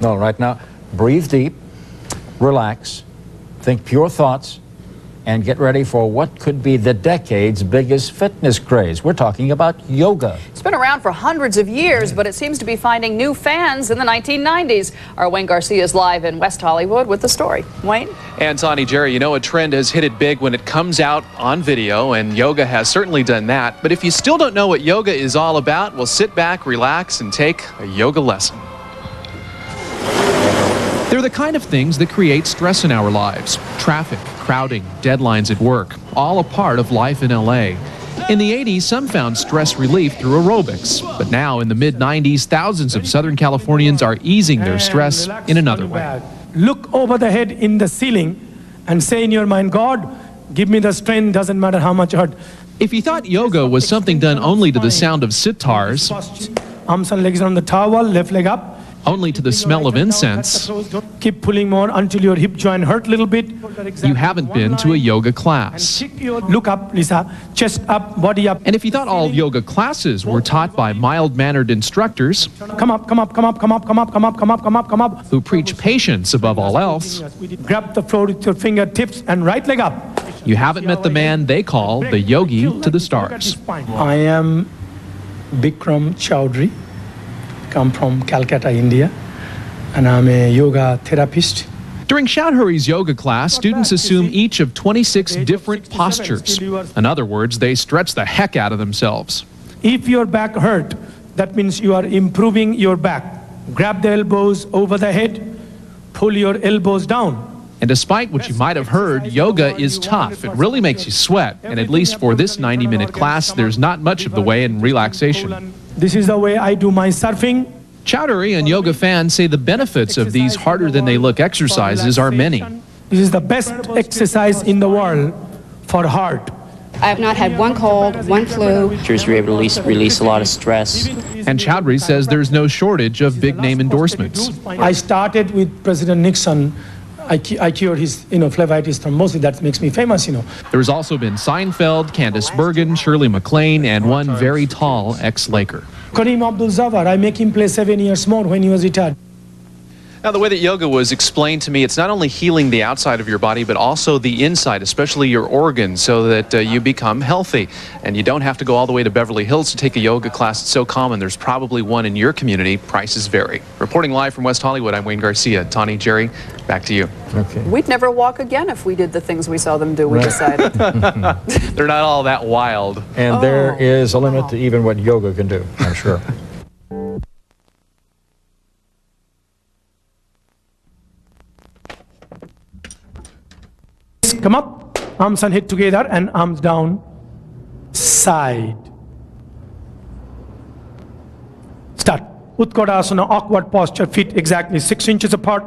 All right, now breathe deep, relax, think pure thoughts, and get ready for what could be the decade's biggest fitness craze. We're talking about yoga. It's been around for hundreds of years, but it seems to be finding new fans in the 1990s. Our Wayne Garcia is live in West Hollywood with the story. Wayne? And Tani, Jerry, you know a trend has hit it big when it comes out on video, and yoga has certainly done that. But if you still don't know what yoga is all about, well, sit back, relax, and take a yoga lesson. They're the kind of things that create stress in our lives. Traffic, crowding, deadlines at work, all a part of life in LA. In the 80s, some found stress relief through aerobics. But now, in the mid-90s, thousands of Southern Californians are easing their stress in another way. Look over the head in the ceiling and say in your mind, God, give me the strength, doesn't matter how much hurt. If you thought yoga was something done only to the sound of sitars, arms and legs on the towel, left leg up, only to the smell of incense, keep pulling more until your hip joint hurt a little bit. You haven't been to a yoga class. Look up, Lisa, chest up, body up. And if you thought all yoga classes were taught by mild-mannered instructors, come up, come up, come up, come up, come up, come up, come up, come up, come up, who preach patience above all else, grab the floor with your fingertips and right leg up. You haven't met the man they call the yogi to the stars. I am Bikram Chowdhury. Come from Calcutta, India, and I'm a yoga therapist. During Chowdhury's yoga class, students assume each of 26 different postures. In other words, they stretch the heck out of themselves. If your back hurt, that means you are improving your back. Grab the elbows over the head, pull your elbows down. And despite what you might have heard, yoga is tough. It really makes you sweat. And at least for this 90-minute class, there's not much of the way in relaxation. This is the way I do my surfing. Chowdhury and yoga fans say the benefits of these harder-than-they-look exercises are many. This is the best exercise in the world for heart. I have not had one cold, one flu. You're able to release a lot of stress. And Chowdhury says there's no shortage of big-name endorsements. I started with President Nixon. I cured his, phlebitis thrombosis. That makes me famous, There's also been Seinfeld, Candice Bergen, Shirley MacLaine, and one very tall ex-Laker. Kareem Abdul-Jabbar, I make him play 7 years more when he was retired. Now, the way that yoga was explained to me, it's not only healing the outside of your body, but also the inside, especially your organs, so that you become healthy. And you don't have to go all the way to Beverly Hills to take a yoga class. It's so common. There's probably one in your community. Prices vary. Reporting live from West Hollywood, I'm Wayne Garcia. Tani, Jerry, back to you. Okay. We'd never walk again if we did the things we saw them do, we decided. They're not all that wild. And there is a limit to even what yoga can do, I'm sure. Come up, arms and head together and arms down, side. Start. Utkatasana, awkward posture, feet exactly 6 inches apart.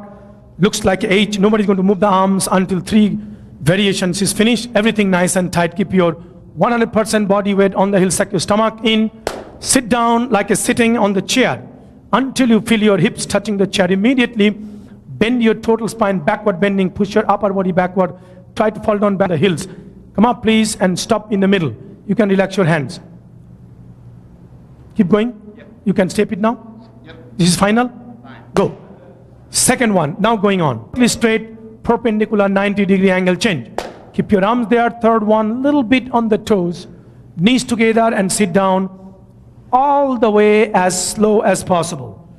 Looks like H. Nobody's going to move the arms until 3 variations is finished. Everything nice and tight. Keep your 100% body weight on the heel, suck your stomach in. Sit down like a sitting on the chair until you feel your hips touching the chair. Immediately bend your total spine backward bending, push your upper body backward. Try to fall down back the heels. Come up, please, and stop in the middle. You can relax your hands. Keep going. Yep. You can step it now. Yep. This is final. Fine. Go. Second one. Now going on. Straight, perpendicular, 90-degree angle change. Keep your arms there. Third one, little bit on the toes. Knees together and sit down. All the way as slow as possible.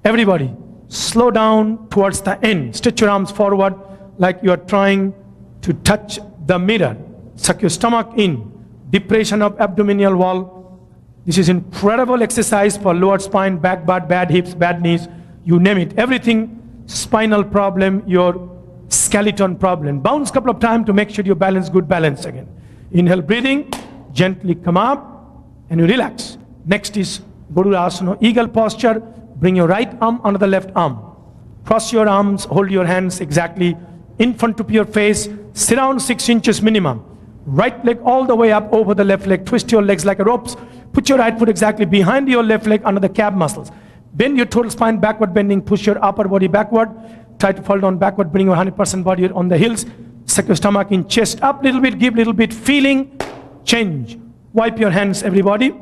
Everybody, slow down towards the end. Stretch your arms forward like you are trying to touch the mirror. Suck your stomach in. Depression of abdominal wall. This is incredible exercise for lower spine, back, butt, bad hips, bad knees, you name it. Everything, spinal problem, your skeleton problem. Bounce a couple of times to make sure you balance, good balance again. Inhale, breathing, gently come up and you relax. Next is Gururasana, eagle posture. Bring your right arm under the left arm. Cross your arms, hold your hands exactly in front of your face. Sit down 6 inches minimum. Right leg all the way up over the left leg. Twist your legs like a ropes. Put your right foot exactly behind your left leg under the calf muscles. Bend your total spine backward bending. Push your upper body backward. Try to fall down backward. Bring your 100% body on the heels. Suck your stomach in, chest up a little bit. Give a little bit feeling. Change. Wipe your hands, everybody.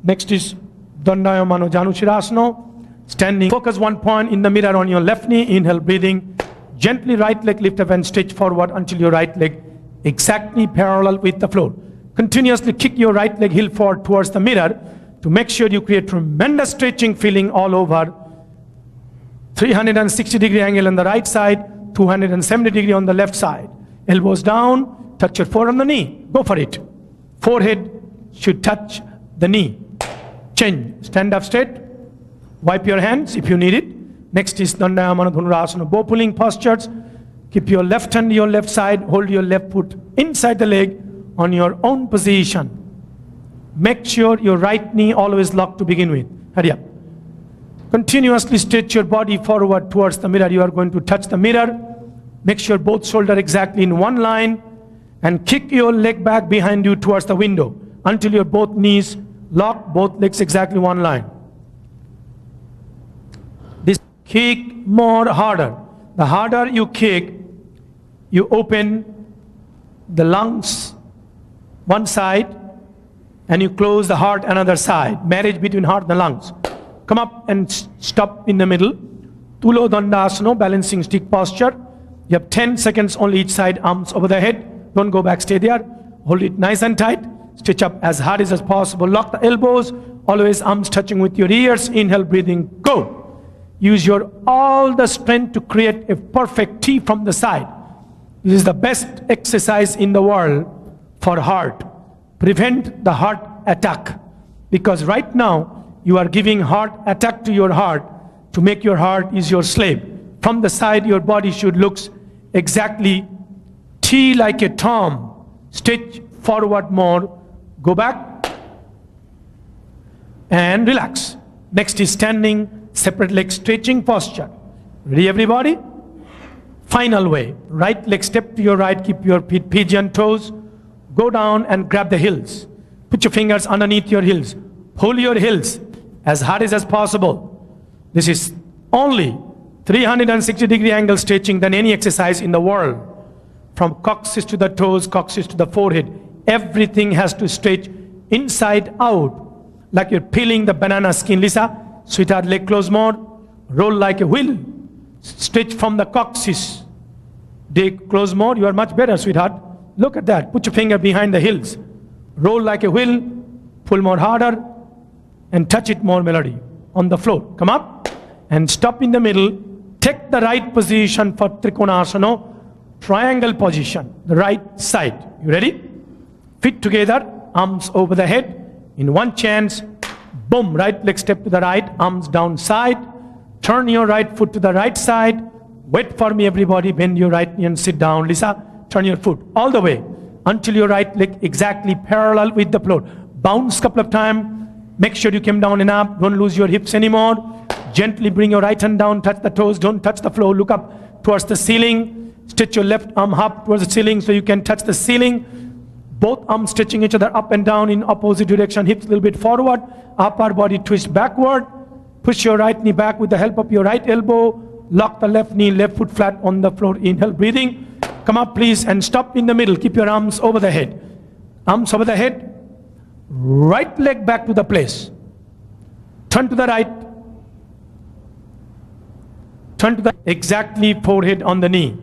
Next is Dandayamano Janushirasana. Standing, focus one point in the mirror on your left knee. Inhale, breathing. Gently right leg lift up and stretch forward until your right leg exactly parallel with the floor. Continuously kick your right leg heel forward towards the mirror to make sure you create tremendous stretching feeling all over. 360-degree angle on the right side, 270-degree on the left side. Elbows down, touch your forearm on the knee. Go for it. Forehead should touch the knee. Change. Stand up straight. Wipe your hands if you need it. Next is Dandayamana Dhanurasana, bow pulling postures. Keep your left hand to your left side. Hold your left foot inside the leg on your own position. Make sure your right knee always locked to begin with. Hurry up. Continuously stretch your body forward towards the mirror. You are going to touch the mirror. Make sure both shoulders exactly in one line. And kick your leg back behind you towards the window until your both knees lock, both legs exactly one line. This kick more harder. The harder you kick, you open the lungs one side and you close the heart another side. Marriage between heart and the lungs. Come up and stop in the middle. Tulo Dandasana, balancing stick posture. You have 10 seconds only each side, arms over the head. Don't go back, stay there. Hold it nice and tight. Stretch up as hard as possible. Lock the elbows. Always arms touching with your ears. Inhale, breathing, go. Use your all the strength to create a perfect T from the side. This is the best exercise in the world for heart. Prevent the heart attack. Because right now, you are giving heart attack to your heart to make your heart is your slave. From the side, your body should look exactly T like a Tom. Stretch forward more. Go back and relax. Next is standing, separate leg stretching posture. Ready everybody? Final way. Right leg step to your right, keep your feet pigeon toes. Go down and grab the heels. Put your fingers underneath your heels. Pull your heels as hard as possible. This is only 360-degree angle stretching than any exercise in the world. From coccyx to the toes, coccyx to the forehead. Everything has to stretch inside out. Like you're peeling the banana skin. Lisa, sweetheart, leg close more. Roll like a wheel. Stretch from the coccyx. Dig close more. You are much better, sweetheart. Look at that. Put your finger behind the heels. Roll like a wheel. Pull more harder. And touch it more melody on the floor. Come up and stop in the middle. Take the right position for Trikonasana. Triangle position. The right side. You ready? Feet together. Arms over the head. In one chance. Boom. Right leg step to the right. Arms down side. Turn your right foot to the right side. Wait for me everybody. Bend your right knee and sit down. Lisa, turn your foot all the way until your right leg exactly parallel with the floor. Bounce couple of times. Make sure you came down and up. Don't lose your hips anymore. Gently bring your right hand down. Touch the toes. Don't touch the floor. Look up towards the ceiling. Stretch your left arm up towards the ceiling so you can touch the ceiling. Both arms stretching each other up and down in opposite direction. Hips a little bit forward. Upper body twist backward. Push your right knee back with the help of your right elbow. Lock the left knee, left foot flat on the floor. Inhale, breathing. Come up please and stop in the middle. Keep your arms over the head. Arms over the head. Right leg back to the place. Turn to the right. Turn to the exactly forehead on the knee.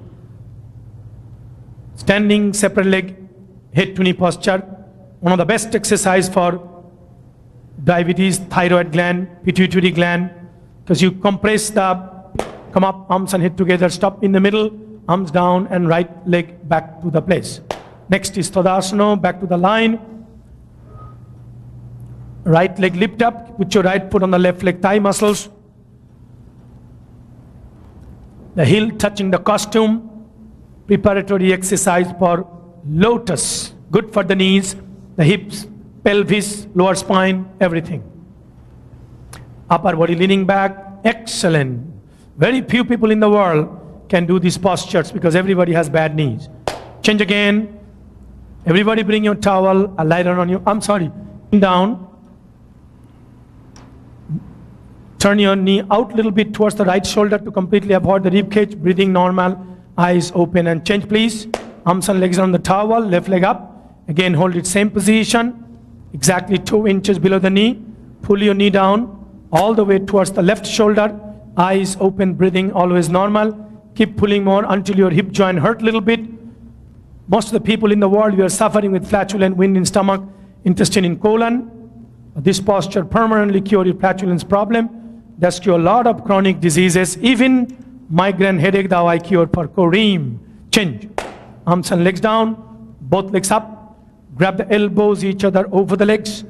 Standing, separate leg, head to knee posture. One of the best exercise for diabetes, thyroid gland, pituitary gland, because you compress the, come up, arms and head together, stop in the middle, arms down and right leg back to the place. Next is Tadasana, back to the line. Right leg lift up, put your right foot on the left leg thigh muscles. The heel touching the costume. Preparatory exercise for lotus. Good for the knees, the hips, pelvis, lower spine, everything. Upper body leaning back, excellent. Very few people in the world can do these postures because everybody has bad knees. Change again. Everybody bring your towel, a lie down on you. I'm sorry. Down. Turn your knee out a little bit towards the right shoulder to completely avoid the rib cage. Breathing normal. Eyes open and change please. Arms and legs on the towel. Left leg up. Again hold it same position. Exactly 2 inches below the knee. Pull your knee down. all the way towards the left shoulder. Eyes open, breathing always normal. Keep pulling more until your hip joint hurt a little bit. Most of the people in the world, we are suffering with flatulent wind in stomach, intestine, in colon. This posture permanently cures your flatulence problem. That's cure a lot of chronic diseases, even migraine headache that I cure for Korean. Change. Arms and legs down, both legs up. Grab the elbows each other over the legs.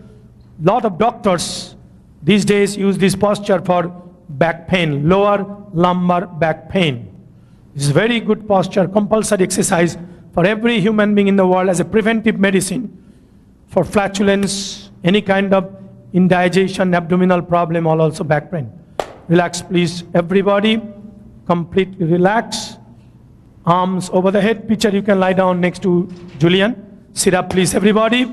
Lot of doctors these days use this posture for back pain, lower lumbar back pain. This is very good posture, compulsory exercise for every human being in the world as a preventive medicine for flatulence, any kind of indigestion, abdominal problem, or also back pain. Relax, please, everybody. Completely relax. Arms over the head. Picture you can lie down next to Julian. Sit up, please, everybody.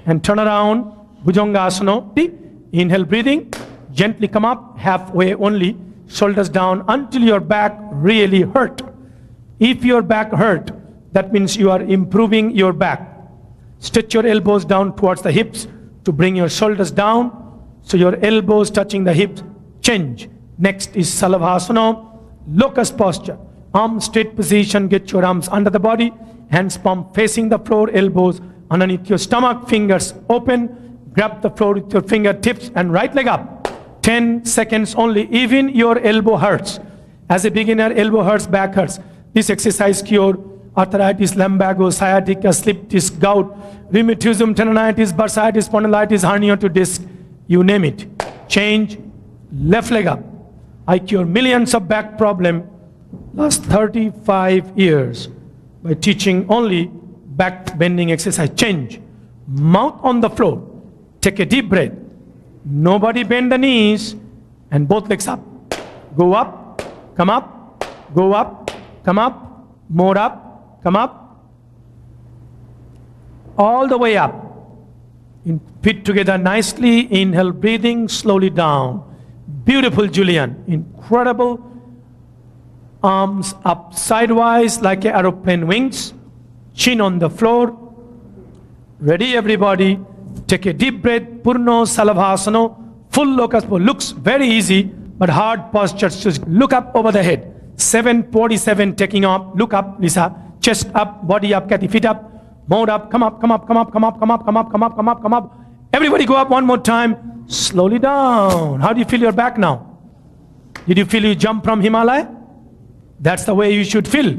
And turn around. Bhujangasana. Inhale, breathing. Gently come up, halfway only. Shoulders down until your back really hurt. If your back hurt, that means you are improving your back. Stretch your elbows down towards the hips to bring your shoulders down. So your elbows touching the hips. Change. Next is Salavasana. Locust posture. Arm straight position. Get your arms under the body. Hands palm facing the floor. Elbows underneath your stomach. Fingers open. Grab the floor with your fingertips and right leg up. 10 seconds only. Even your elbow hurts. As a beginner, elbow hurts, back hurts. This exercise cure arthritis, lumbago, sciatica, slip disc, gout, rheumatism, tendonitis, bursitis, spondylitis, hernia to disc, you name it. Change. Left leg up. I cure millions of back problem last 35 years by teaching only back bending exercise. Change. Mouth on the floor. Take a deep breath. Nobody bend the knees and both legs up. Go up, come up, go up, come up, more up, come up. All the way up. Feet together nicely. Inhale, breathing slowly down. Beautiful, Julian. Incredible. Arms up sidewise like aeroplane wings. Chin on the floor. Ready, everybody? Take a deep breath. Purno Salavasana. Full locust pose. Looks very easy, but hard postures. Just look up over the head. 747 taking off. Look up, Lisa. Chest up, body up, Kathy. Feet up. More up. Come up, come up, come up, come up, come up, come up, come up, come up, come up. Everybody go up one more time. Slowly down. How do you feel your back now? Did you feel you jump from Himalaya? That's the way you should feel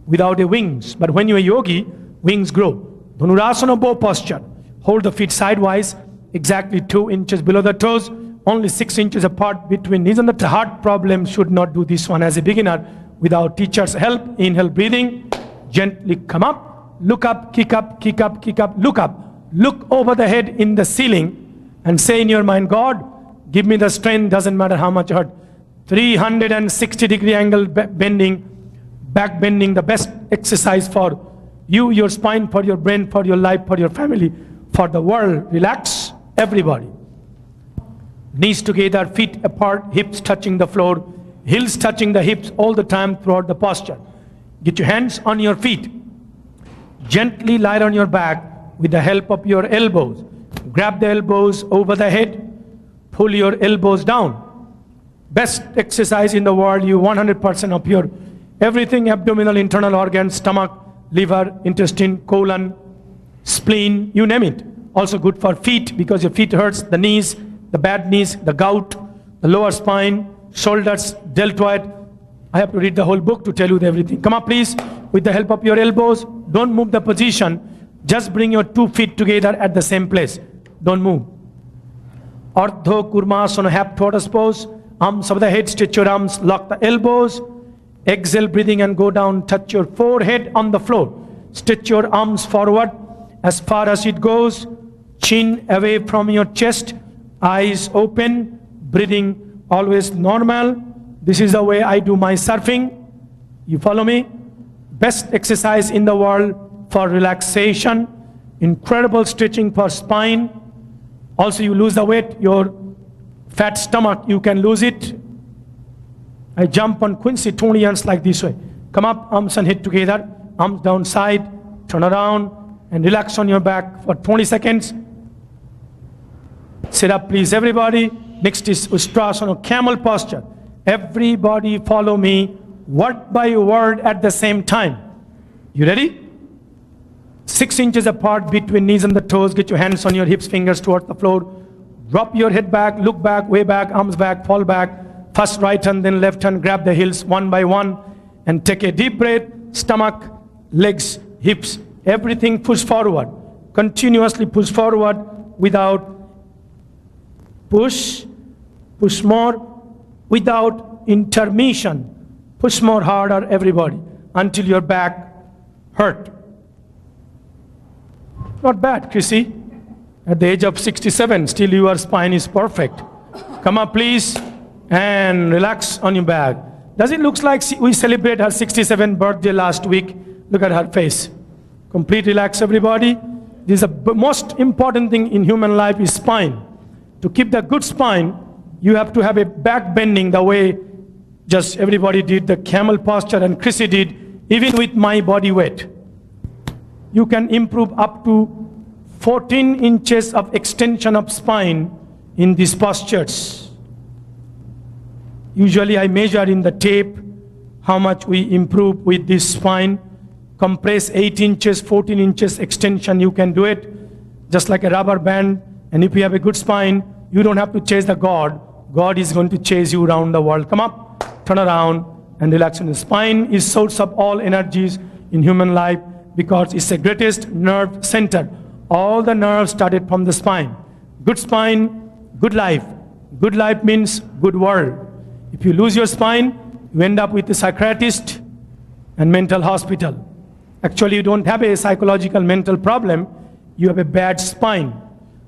without the wings. But when you're a yogi, wings grow. Dhanurasana bow posture. Hold the feet sidewise, exactly 2 inches below the toes, only 6 inches apart between knees, and the heart problem should not do this one as a beginner without teacher's help. Inhale, breathing, gently come up, look up, kick up, kick up, kick up, look up. Look over the head in the ceiling and say in your mind, God, give me the strength, doesn't matter how much hurt. 360-degree angle bending, back bending, the best exercise for you, your spine, for your brain, for your life, for your family, for the world. Relax, everybody. Knees together, feet apart, hips touching the floor, heels touching the hips all the time throughout the posture. Get your hands on your feet. Gently lie on your back with the help of your elbows. Grab the elbows over the head. Pull your elbows down. Best exercise in the world. You 100% of your everything, abdominal, internal organs, stomach, liver, intestine, colon, spleen, you name it. Also good for feet because your feet hurts, the knees, the bad knees, the gout, the lower spine, shoulders, deltoid. I have to read the whole book to tell you everything. Come up, please, with the help of your elbows. Don't move the position. Just bring your 2 feet together at the same place. Don't move. Ardha Kurmasana, half tortoise pose. Arms over the head, stretch your arms, lock the elbows. Exhale, breathing and go down. Touch your forehead on the floor. Stretch your arms forward as far as it goes. Chin away from your chest. Eyes open. Breathing always normal. This is the way I do my surfing. You follow me? Best exercise in the world for relaxation. Incredible stretching for spine. Also you lose the weight. Your fat stomach, you can lose it. I jump on Quincy Tonians like this way. Come up, arms and head together. Arms down side. Turn around and relax on your back for 20 seconds. Sit up, please, everybody. Next is Ustrasana, camel posture. Everybody follow me word by word at the same time. You ready? 6 inches apart between knees and the toes. Get your hands on your hips, fingers towards the floor. Drop your head back, look back, way back, arms back, fall back. First right hand, then left hand. Grab the heels one by one and take a deep breath. Stomach, legs, hips, everything push forward. Continuously push forward without push more without intermission. Push more harder, everybody, until your back hurt. Not bad, Chrissy. At the age of 67, still your spine is perfect. Come up, please, and relax on your back. Does it look like we celebrate her 67th birthday last week? Look at her face. Complete relax, everybody. This is the most important thing in human life is spine. To keep the good spine, you have to have a back bending the way just everybody did, the camel posture, and Chrissy did, even with my body weight. You can improve up to 14 inches of extension of spine in these postures. Usually I measure in the tape how much we improve with this spine. Compress 8 inches, 14 inches extension, you can do it just like a rubber band. And if you have a good spine, you don't have to chase the God. God is going to chase you around the world. Come up, turn around, and relax. And the spine is source of all energies in human life because it's the greatest nerve center. All the nerves started from the spine. Good spine, good life. Good life means good world. If you lose your spine, you end up with a psychiatrist and mental hospital. Actually, you don't have a psychological mental problem. You have a bad spine.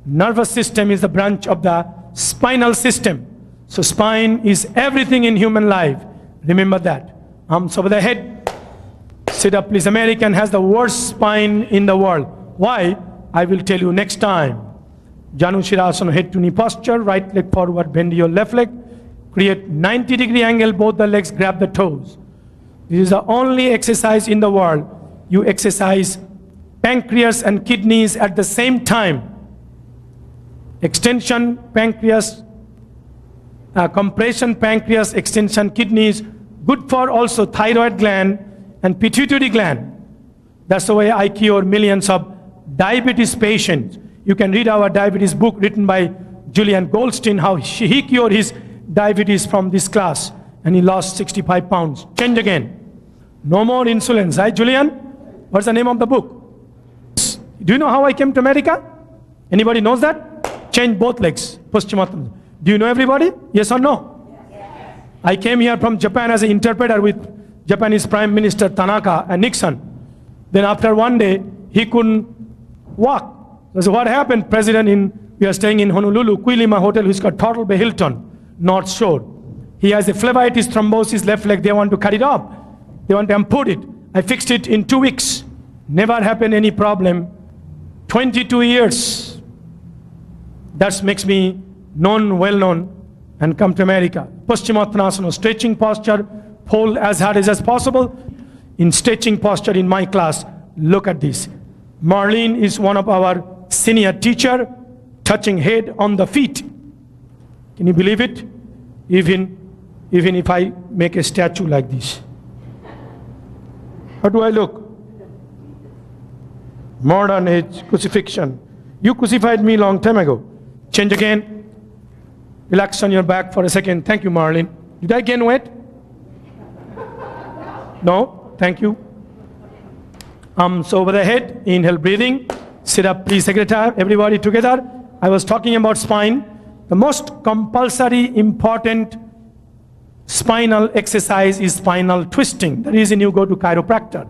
Nervous system is the branch of the spinal system. So spine is everything in human life. Remember that. Arms over the head. Sit up, please. American has the worst spine in the world. Why? I will tell you next time. Janu Shirasana, head to knee posture. Right leg forward, bend your left leg. Create 90-degree angle, both the legs, grab the toes. This is the only exercise in the world. You exercise pancreas and kidneys at the same time. Extension, pancreas, compression, pancreas, extension, kidneys. Good for also thyroid gland and pituitary gland. That's the way I cure millions of diabetes patients. You can read our diabetes book written by Julian Goldstein, how he cured his diabetes from this class, and he lost 65 pounds. Change again. No more insulin, right, Julian? What's the name of the book? Do you know how I came to America? Anybody knows that? Change both legs. Paschimottanam. Do you know everybody? Yes or no? Yes. I came here from Japan as an interpreter with Japanese Prime Minister Tanaka and Nixon. Then after one day, he couldn't walk. So what happened? We are staying in Honolulu, Kuilima Hotel, who's got Turtle Bay Hilton, North Shore. He has a phlebitis, thrombosis, left leg. They want to cut it off. They want to amputate it. I fixed it in 2 weeks. Never happened any problem. 22 years. That makes me well known, and come to America. Paschimottanasana, stretching posture, hold as hard as possible. In stretching posture in my class, look at this. Marlene is one of our senior teacher, touching head on the feet. Can you believe it? Even if I make a statue like this. How do I look? Modern age crucifixion. You crucified me long time ago. Change again. Relax on your back for a second. Thank you, Marlene. Did I gain weight? No? Thank you. Arms over the head. Inhale, breathing. Sit up, please, secretary. Everybody together. I was talking about spine. The most compulsory, important spinal exercise is spinal twisting. The reason you go to chiropractor.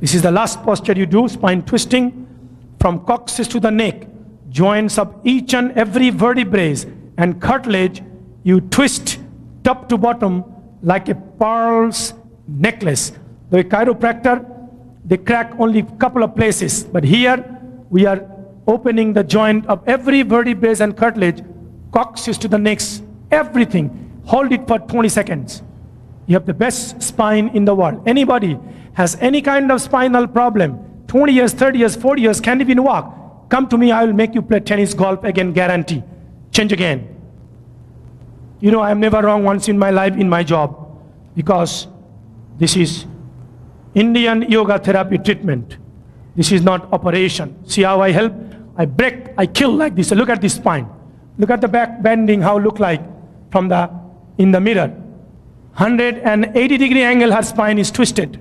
This is the last posture you do, spine twisting. From coccyx to the neck, joints of each and every vertebrae and cartilage, you twist top to bottom like a pearl's necklace. The chiropractor, they crack only a couple of places, but here we are opening the joint of every vertebrae and cartilage, coccyx to the neck, everything. Hold it for 20 seconds. You have the best spine in the world. Anybody has any kind of spinal problem, 20 years, 30 years, 40 years, can't even walk, come to me, I will make you play tennis, golf again, guarantee. Change again. You know, I'm never wrong once in my life in my job, because this is Indian yoga therapy treatment. This is not operation. See how I help? I break, I kill like this. Look at this spine. Look at the back bending, how it look like from in the mirror. 180-degree angle, her spine is twisted.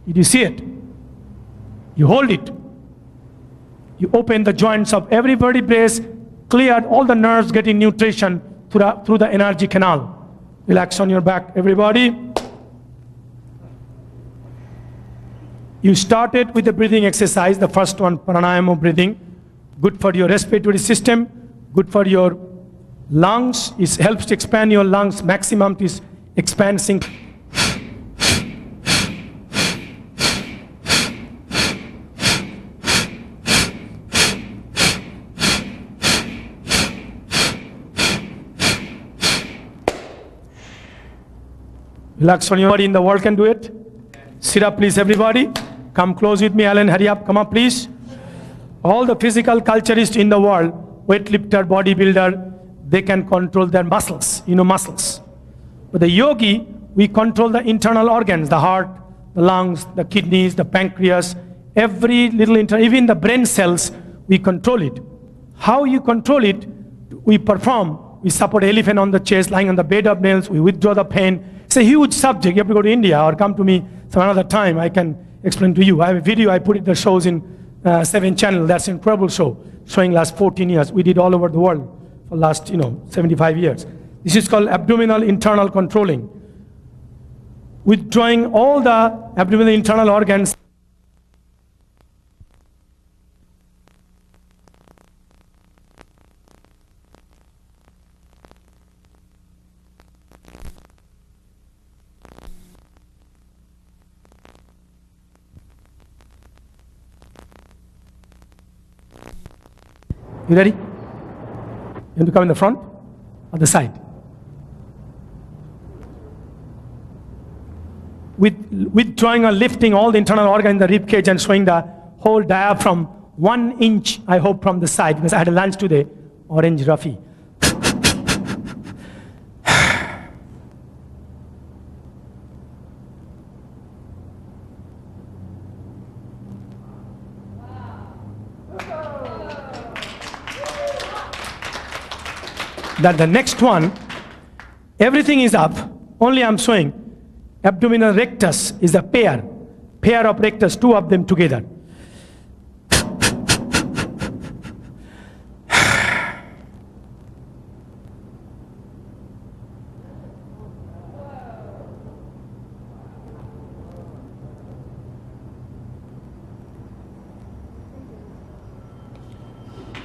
Did you see it? You hold it. You open the joints of every vertebrae, cleared all the nerves, getting nutrition through the energy canal. Relax on your back, everybody. You started with the breathing exercise, the first one, pranayama breathing. Good for your respiratory system, good for your lungs. It helps to expand your lungs. Maximum is expanding. Relax on your body. In the world can do it. Sit up, please, everybody. Come close with me, Alan. Hurry up. Come up, please. All the physical culturists in the world, weightlifter, bodybuilder, they can control their muscles. You know, muscles. But the yogi, we control the internal organs, the heart, the lungs, the kidneys, the pancreas, every little even the brain cells, we control it. How you control it? We perform. We support elephant on the chest, lying on the bed of nails. We withdraw the pain. It's a huge subject. You have to go to India or come to me some another time. I can explain to you. I have a video. I put it. The shows in 7 channel. That's an incredible show, showing last 14 years. We did all over the world for last 75 years. This is called abdominal internal controlling. Withdrawing all the abdominal internal organs. You ready? You want to come in the front or the side? Withdrawing or lifting all the internal organ in the rib cage and showing the whole diaphragm 1 inch, I hope, from the side, because I had a lunch today, orange Rafi. That the next one, everything is up, only I'm showing abdominal rectus is a pair of rectus, 2 of them together.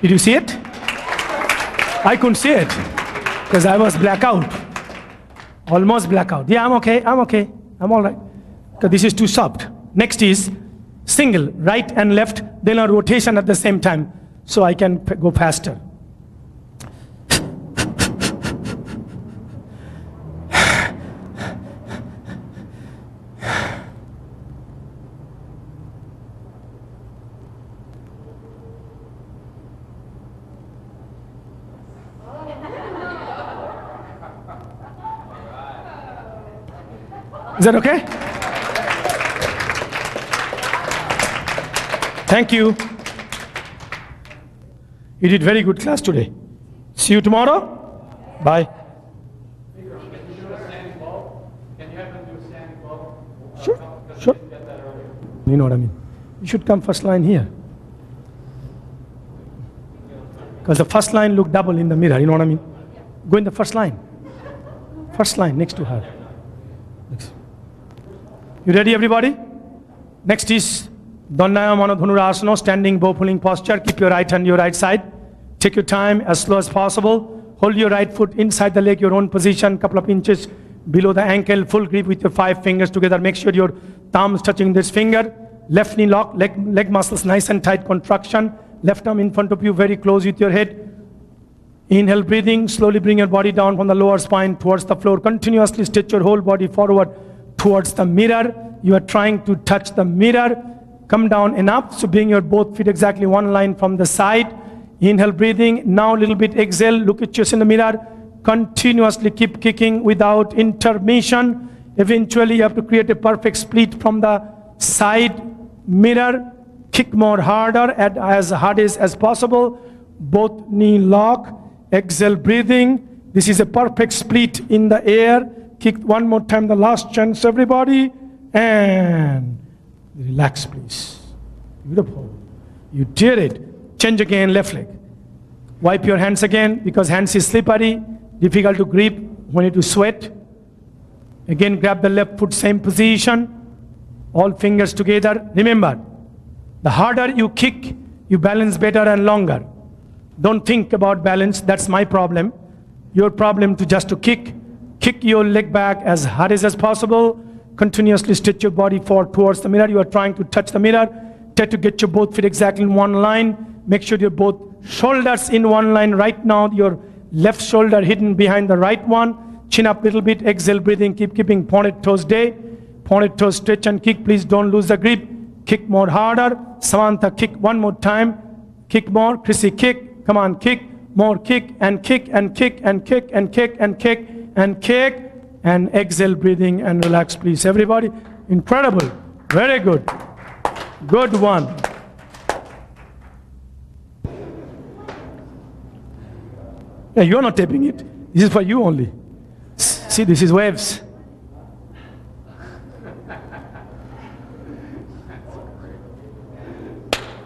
Did you see it? I couldn't see it because I was blackout, almost blackout. Yeah, I'm okay, I'm all right. Because this is too soft. Next is single, right and left, then a rotation at the same time, so I can go faster. Is that okay? Thank you. You did very good class today. See you tomorrow. Bye. Sure. You know what I mean. You should come first line here. Because the first line look double in the mirror. You know what I mean? Go in the first line. First line next to her. Next. You ready, everybody? Next is Dandayamana Dhanurasana, standing bow pulling posture. Keep your right hand your right side. Take your time as slow as possible. Hold your right foot inside the leg, your own position, couple of inches below the ankle. Full grip with your 5 fingers together. Make sure your thumbs touching this finger. Left knee lock, leg muscles nice and tight contraction. Left arm in front of you, very close with your head. Inhale, breathing. Slowly bring your body down from the lower spine towards the floor. Continuously stretch your whole body forward towards the mirror. You are trying to touch the mirror. Come down enough, so bring your both feet exactly 1 line from the side. Inhale, breathing. Now a little bit exhale. Look at yourself in the mirror. Continuously keep kicking without intermission. Eventually, you have to create a perfect split from the side mirror. Kick more harder, as hard as possible. Both knee lock. Exhale, breathing. This is a perfect split in the air. Kick one more time, the last chance, everybody. And relax, please. Beautiful. You did it. Change again, left leg. Wipe your hands again, because hands is slippery, difficult to grip when you sweat. Again, grab the left foot, same position. All fingers together. Remember, the harder you kick, you balance better and longer. Don't think about balance, that's my problem. Your problem to kick your leg back as hard as possible. Continuously stretch your body forward towards the mirror. You are trying to touch the mirror. Try to get your both feet exactly in one line. Make sure your both shoulders in one line. Right now, your left shoulder hidden behind the right one. Chin up a little bit. Exhale, breathing. Keep keeping pointed toes day. Pointed toes, stretch and kick. Please don't lose the grip. Kick more harder. Samantha, kick one more time. Kick more. Chrissy, kick. Come on, kick. More kick and kick and kick and kick and kick and kick and kick. And exhale, breathing, and relax, please. Everybody, incredible. Very good. Good one. Yeah, you're not taping it. This is for you only. See, this is waves.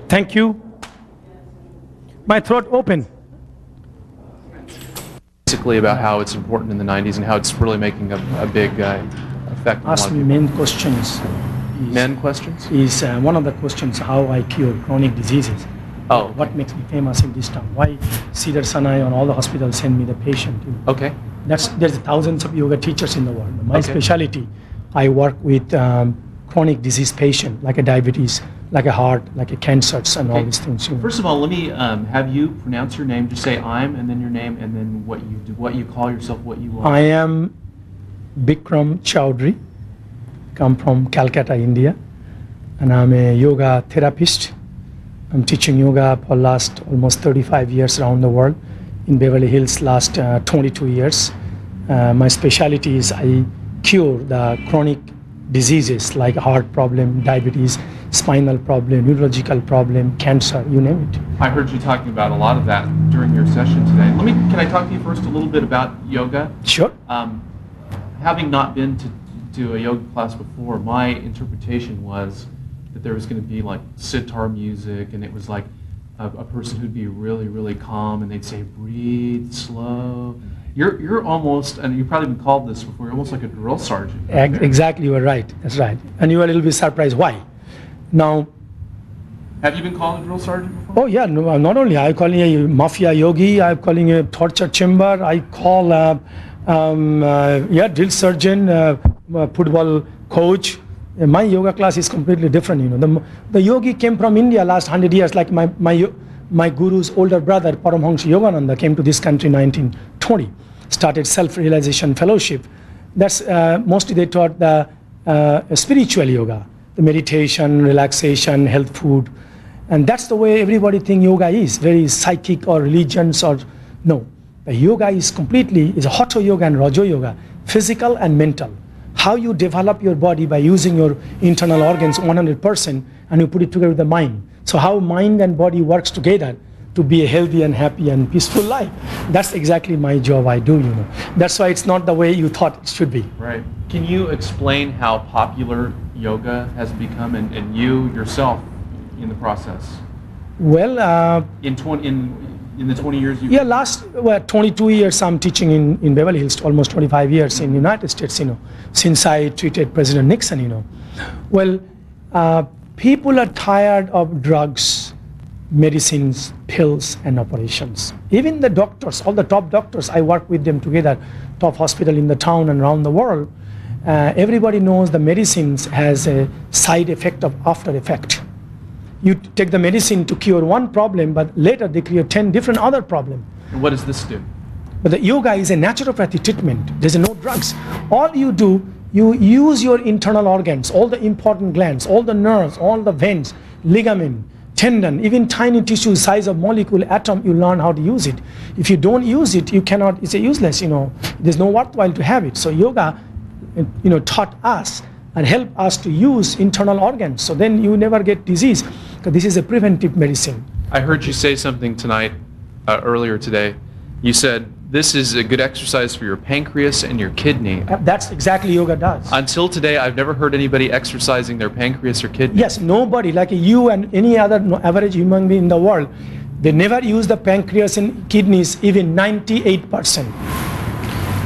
Thank you. My throat open. Basically about how it's important in the 90s and how it's really making a big effect on a lot Ask of me people. main questions. Men questions? Is one of the questions how I cure chronic diseases. Oh, What makes me famous in this town? Why Cedar Sinai and all the hospitals send me the patient? okay. There's thousands of yoga teachers in the world. My Okay. specialty, I work with chronic disease patient, like a diabetes, like a heart, like a cancers, and all Okay. these things. First of all, let me have you pronounce your name. Just say I'm, and then your name, and then what you do, what you call yourself, what you are. I am Bikram Chowdhury, come from Calcutta, India, and I'm a yoga therapist. I'm teaching yoga for last almost 35 years around the world. In Beverly Hills, last 22 years. My specialty is I cure the chronic diseases like heart problem, diabetes, spinal problem, neurological problem, cancer, you name it. I heard you talking about a lot of that during your session today. Can I talk to you first a little bit about yoga? Sure. Having not been to a yoga class before, my interpretation was that there was going to be like sitar music, and it was like a person who'd be really, really calm, and they'd say, breathe slow. You're almost, and you've probably been called this before, you're almost like a drill sergeant. Exactly, you are right. That's right. And you are a little bit surprised. Why? Now, Have you been called a drill sergeant before? oh yeah, no, not only I'm calling a mafia yogi, I'm calling a torture chamber, I call drill surgeon, football coach. My yoga class is completely different. The yogi came from India last 100 years. Like my guru's older brother, Paramhansa Yogananda, came to this country in 1920, started self-realization fellowship. That's mostly they taught the spiritual yoga, the meditation, relaxation, health food. And that's the way everybody think yoga is, very psychic or religions or no. The yoga is a hatha yoga and raja yoga, physical and mental. How you develop your body by using your internal organs 100% and you put it together with the mind. So how mind and body works together to be a healthy and happy and peaceful life. That's exactly my job I do, That's why it's not the way you thought it should be. Right. Can you explain how popular yoga has become and you yourself in the process? Well, In the 20 years you've last 22 years I'm teaching in Beverly Hills, almost 25 years in United States, since I treated President Nixon, Well, people are tired of drugs, medicines, pills, and operations. Even the doctors, all the top doctors, I work with them together, top hospital in the town and around the world. Everybody knows the medicines has a side effect of after effect. You take the medicine to cure one problem, but later they create 10 different other problems. And what does this do? But the yoga is a naturopathy treatment. There's no drugs. All you do, you use your internal organs, all the important glands, all the nerves, all the veins, ligament, tendon, even tiny tissue size of molecule, atom, you learn how to use it. If you don't use it, you cannot, it's a useless, there's no worthwhile to have it. So yoga, taught us and helped us to use internal organs. So then you never get disease, because this is a preventive medicine. I heard you say something tonight, earlier today. You said this is a good exercise for your pancreas and your kidney. That's exactly yoga does. Until today, I've never heard anybody exercising their pancreas or kidney. Yes, nobody, like you and any other average human being in the world, they never use the pancreas and kidneys, even 98%.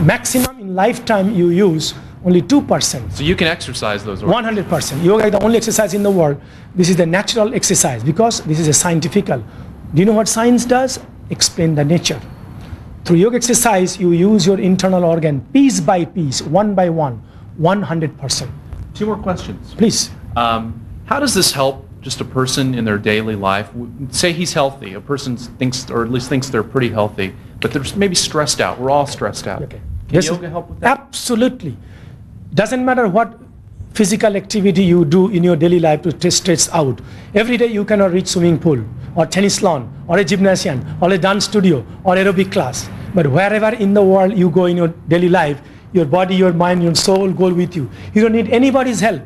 Maximum in lifetime you use only 2%. So you can exercise those organs. 100%. Yoga is the only exercise in the world. This is the natural exercise, because this is a scientifical. Do you know what science does? Explain the nature. Through yoga exercise, you use your internal organ piece by piece, one by one, 100%. 2 more questions. Please. How does this help just a person in their daily life? Say he's healthy. A person thinks, or at least thinks they're pretty healthy, but they're maybe stressed out. We're all stressed out. Okay. Can yoga help with that? Absolutely. Doesn't matter what physical activity you do in your daily life to stress out. Every day you cannot reach swimming pool, or tennis lawn, or a gymnasium, or a dance studio, or aerobic class. But wherever in the world you go in your daily life, your body, your mind, your soul go with you. You don't need anybody's help.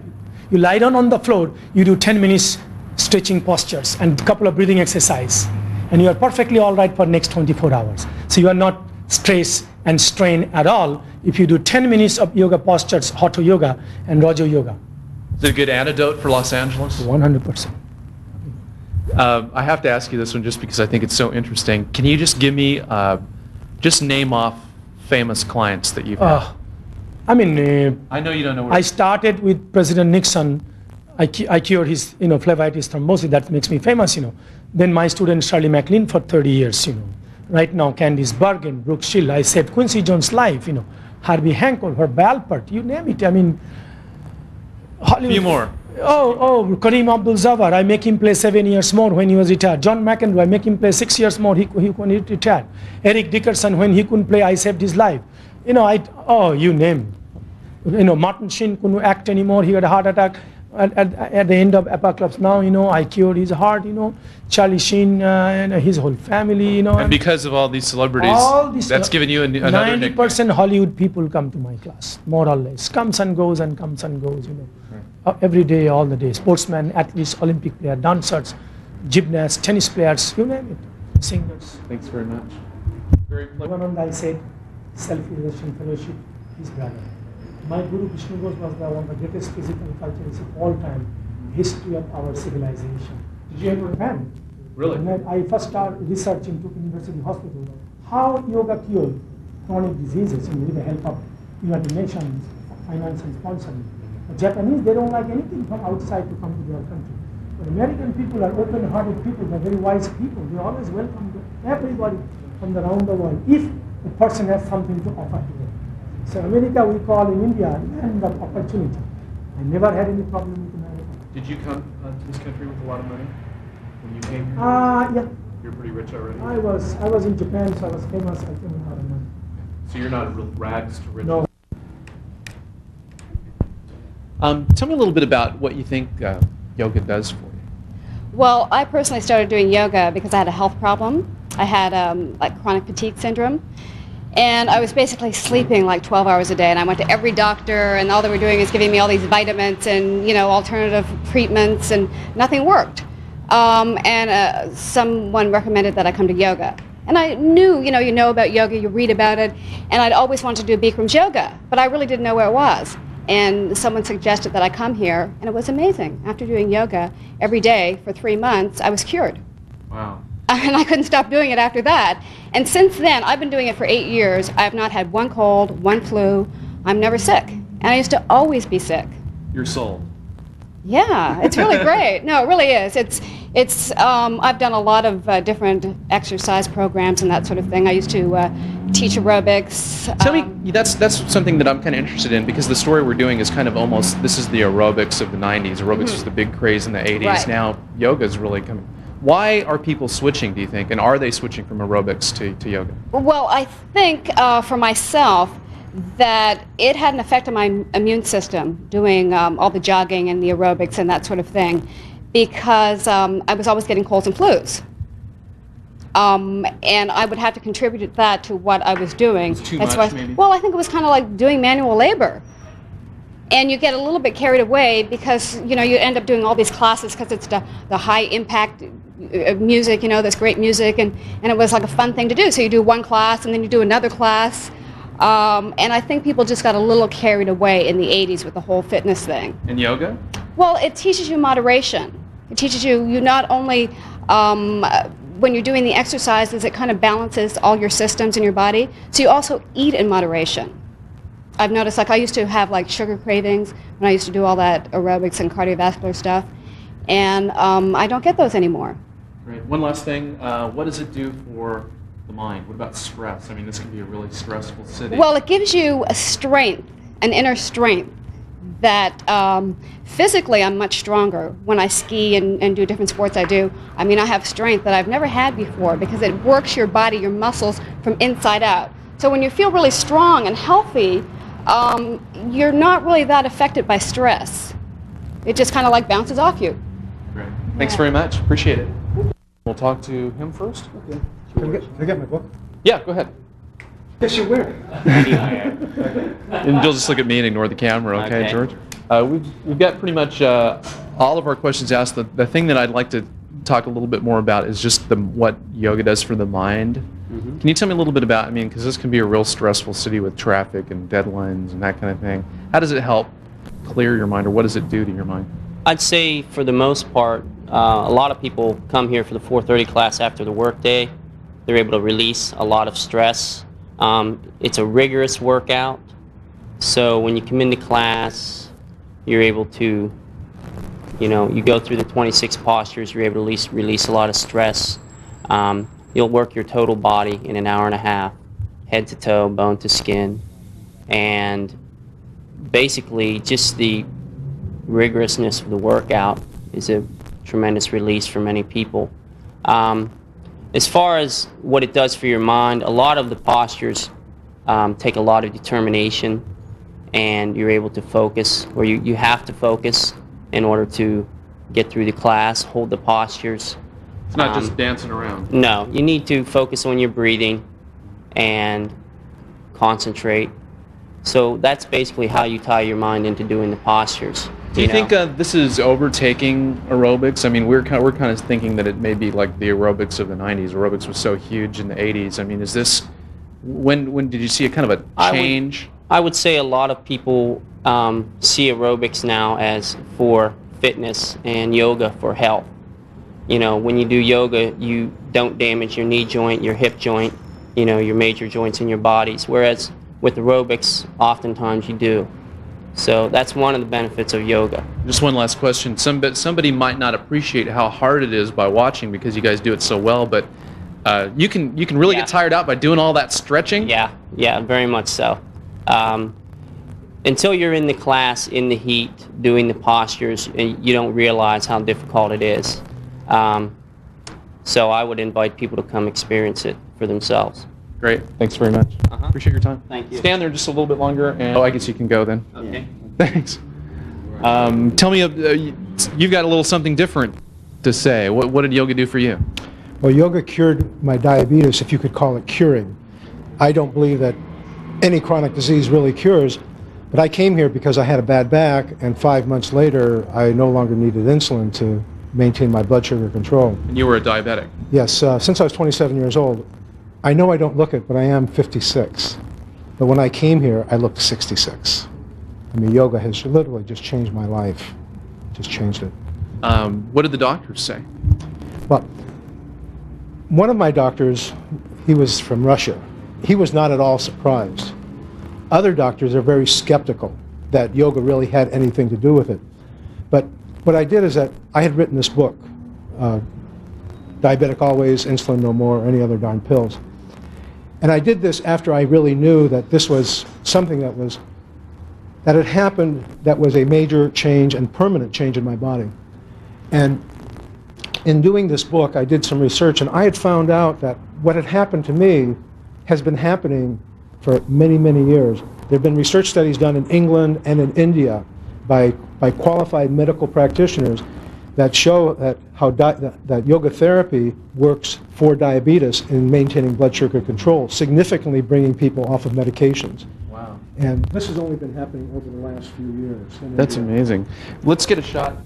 You lie down on the floor, you do 10 minutes stretching postures and a couple of breathing exercise, and you are perfectly all right for next 24 hours. So you are not stressed and strained at all if you do 10 minutes of yoga postures, Hatha yoga and Raja yoga. Is it a good antidote for Los Angeles? 100%. I have to ask you this one just because I think it's so interesting. Can you just give me, just name off famous clients that you've had? I mean, I know you don't know where. I started with President Nixon. I cured his, phlebitis thrombosis. That makes me famous, Then my student Shirley MacLaine for 30 years, Right now, Candice Bergen, Brooke Shield. I saved Quincy Jones' life, Herbie Hancock, Herb Alpert, you name it. I mean, Hollywood. A few more. Kareem Abdul-Jabbar, I make him play 7 years more when he was retired. John McEnroe, I make him play 6 years more, he couldn't retire. Eric Dickerson, when he couldn't play, I saved his life. You name it. Martin Sheen couldn't act anymore, he had a heart attack at the end of Apocalypse Now, I cured his heart, Charlie Sheen, his whole family, And because of all these celebrities, that's given you another 90% Hollywood people come to my class, more or less. Comes and goes, Right. Every day, all the day. Sportsmen, athletes, Olympic players, dancers, gymnasts, tennis players, you name it. Singers. Thanks very much. Very Yogananda, I said, self-realization fellowship, his brother. My Guru Vishnu Ghosh was one of the greatest physical culturists of all time, history of our civilization. Did you ever attend? Really? When I first started research in Duke University Hospital, how yoga cured chronic diseases with the help of United Nations, finance and sponsoring. The Japanese, they don't like anything from outside to come to their country. But American people are open-hearted people, they're very wise people. They always welcome everybody from around the world if the person has something to offer to them. So America, we call in India, land of opportunity. I never had any problem with America. Did you come to this country with a lot of money when you came here? Yeah. You're pretty rich already? I was in Japan, so I was famous. I came with a lot of money. So you're not real rags to riches? No. Tell me a little bit about what you think yoga does for you. Well, I personally started doing yoga because I had a health problem. I had chronic fatigue syndrome. And I was basically sleeping like 12 hours a day. And I went to every doctor, and all they were doing is giving me all these vitamins and, alternative treatments, and nothing worked. Someone recommended that I come to yoga. And I knew, you know about yoga, you read about it, and I'd always wanted to do Bikram's yoga, but I really didn't know where it was. And someone suggested that I come here, and it was amazing. After doing yoga every day for 3 months, I was cured. Wow. And I couldn't stop doing it after that. And since then, I've been doing it for 8 years. I have not had one cold, one flu. I'm never sick. And I used to always be sick. You're sold. Yeah, it's really great. No, it really is. I've done a lot of different exercise programs and that sort of thing. I used to teach aerobics. Tell me, that's something that I'm kind of interested in, because the story we're doing is kind of almost, this is the aerobics of the 90s. Aerobics was the big craze in the 80s. Right. Now yoga is really coming. Why are people switching, do you think? And are they switching from aerobics to yoga? Well, I think for myself that it had an effect on my immune system, doing all the jogging and the aerobics and that sort of thing. because I was always getting colds and flus. And I would have to contribute that to what I was doing. Too That's much, why, maybe? well, I think it was kind of like doing manual labor. And you get a little bit carried away because, you know, you end up doing all these classes because it's the high impact music, you know, this great music, and it was like a fun thing to do. So you do one class and then you do another class. And I think people just got a little carried away in the 80s with the whole fitness thing. And yoga? Well, it teaches you moderation. It teaches you not only when you're doing the exercises, it kind of balances all your systems in your body. So you also eat in moderation. I've noticed, like, I used to have like sugar cravings when I used to do all that aerobics and cardiovascular stuff, and I don't get those anymore. Great. One last thing. What does it do for the mind? What about stress? I mean, this can be a really stressful city. Well, it gives you a strength, an inner strength, that physically I'm much stronger when I ski and do different sports I do. I mean, I have strength that I've never had before because it works your body, your muscles from inside out. So when you feel really strong and healthy, you're not really that affected by stress. It just kind of like bounces off you. Great. Thanks very much. Appreciate it. We'll talk to him first. Okay. Can I get my book? Yeah, go ahead. Yes, you will. And you'll just look at me and ignore the camera, okay, Okay. George? We've got pretty much all of our questions asked. The thing that I'd like to talk a little bit more about is just what yoga does for the mind. Mm-hmm. Can you tell me a little bit about, I mean, because this can be a real stressful city with traffic and deadlines and that kind of thing. How does it help clear your mind, or what does it do to your mind? I'd say for the most part, a lot of people come here for the 4:30 class after the workday. They're able to release a lot of stress. It's a rigorous workout, so when you come into class, you're able to, you know, you go through the 26 postures, you're able to release a lot of stress. You'll work your total body in an hour and a half, head to toe, bone to skin, and basically just the rigorousness of the workout is a tremendous release for many people. As far as what it does for your mind, a lot of the postures take a lot of determination, and you're able to focus, or you have to focus in order to get through the class, hold the postures. It's not just dancing around. No, you need to focus on your breathing and concentrate. So that's basically how you tie your mind into doing the postures. Do you think this is overtaking aerobics? I mean, we're kind of thinking that it may be like the aerobics of the 90s. Aerobics was so huge in the 80s. I mean, is this, when did you see a kind of a change? I would say a lot of people see aerobics now as for fitness and yoga for health. You know, when you do yoga, you don't damage your knee joint, your hip joint, you know, your major joints in your bodies. Whereas with aerobics, oftentimes you do. So that's one of the benefits of yoga. Just one last question. Somebody might not appreciate how hard it is by watching because you guys do it so well, but you can really get tired out by doing all that stretching? Yeah, very much so. Until you're in the class, in the heat, doing the postures, you don't realize how difficult it is. So I would invite people to come experience it for themselves. Great. Thanks very much. Appreciate your time. Thank you. Stand there just a little bit longer, and I guess you can go then. Okay. Thanks. Tell me, you've got a little something different to say. What did yoga do for you? Well, yoga cured my diabetes, if you could call it curing. I don't believe that any chronic disease really cures, but I came here because I had a bad back, and 5 months later, I no longer needed insulin to maintain my blood sugar control. And you were a diabetic. Yes, since I was 27 years old. I know I don't look it, but I am 56. But when I came here, I looked 66. I mean, yoga has literally just changed my life. Just changed it. What did the doctors say? Well, one of my doctors, he was from Russia. He was not at all surprised. Other doctors are very skeptical that yoga really had anything to do with it. But what I did is that I had written this book, Diabetic Always, Insulin No More, Any Other Darn Pills. And I did this after I really knew that this was something that had happened that was a major change and permanent change in my body. And in doing this book, I did some research, and I had found out that what had happened to me has been happening for many, many years. There have been research studies done in England and in India by qualified medical practitioners that show that that yoga therapy works for diabetes in maintaining blood sugar control, significantly bringing people off of medications. Wow. And this has only been happening over the last few years. That's amazing. Let's get a shot